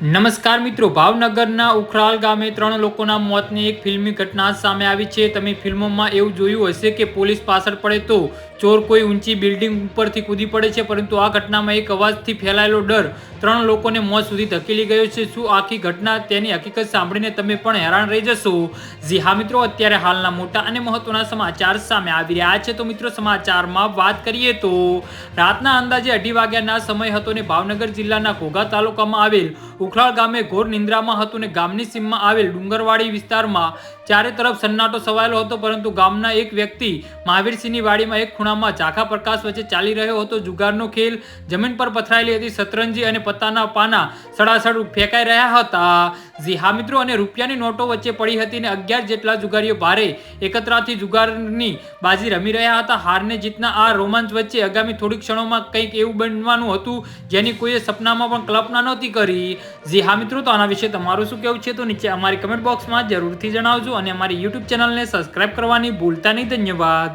નમસ્કાર મિત્રો, ભાવનગરના ઉખરાલ ગામે 3 લોકોના મોતની એક ફિલ્મી ઘટના સામે આવી છે. તમે ફિલ્મોમાં એવું જોયું હશે કે પોલીસ પાછળ પડે તો ચોર કોઈ ઊંચી બિલ્ડિંગ ઉપરથી કૂદી પડે છે, પરંતુ આ ઘટનામાં એક અવાજથી ફેલાયેલો ડર 3 લોકોને મોત સુધી ધકેલી ગયો છે. શું આખી ઘટના, તેની હકીકત સાંભળીને તમે પણ હેરાન રહી જશો. જી હા મિત્રો, અત્યારે હાલના મોટા અને મહત્વના સમાચાર સામે આવી રહ્યા છે. તો મિત્રો, સમાચારમાં વાત કરીએ તો રાતના અંદાજે 2:30 વાગ્યાના સમય હતો ને ભાવનગર જિલ્લાના ઘોઘા તાલુકામાં આવેલ ઉખરાળ ગામે ઘોર નિંદ્રામાં હતું ને ગામની સીમમાં આવેલ ડુંગરવાડી વિસ્તારમાં ચારે તરફ સન્નાટો છવાયેલો હતો, પરંતુ ગામના એક વ્યક્તિ મહાવીરસિંહની વાડીમાં એક ખૂણામાં ઝાંખા પ્રકાશ વચ્ચે ચાલી રહ્યો હતો. જુગારનો ખેલ, જમીન પર પથરાયેલી હતી શતરંજી અને પત્તાના પાના સડાસડ ફેંકાઈ રહ્યા હતા. જી હા મિત્રો, અને રૂપિયાની નોટો વચ્ચે પડી હતી ને 11 જેટલા જુગારીઓ ભારે એકત્રાથી જુગારની બાજી રમી રહ્યા હતા. હારને જીતના આ રોમાંચ વચ્ચે આગામી થોડી ક્ષણોમાં કંઈક એવું બનવાનું હતું જેની કોઈએ સપનામાં પણ કલ્પના નહોતી કરી. જી હા મિત્રો, તો આના વિશે તમારું શું કહેવું છે તો નીચે અમારી કમેન્ટ બોક્સમાં જરૂરથી જણાવજો અને અમારી યુટ્યુબ ચેનલને સબસ્ક્રાઇબ કરવાની ભૂલતા નહીં. ધન્યવાદ.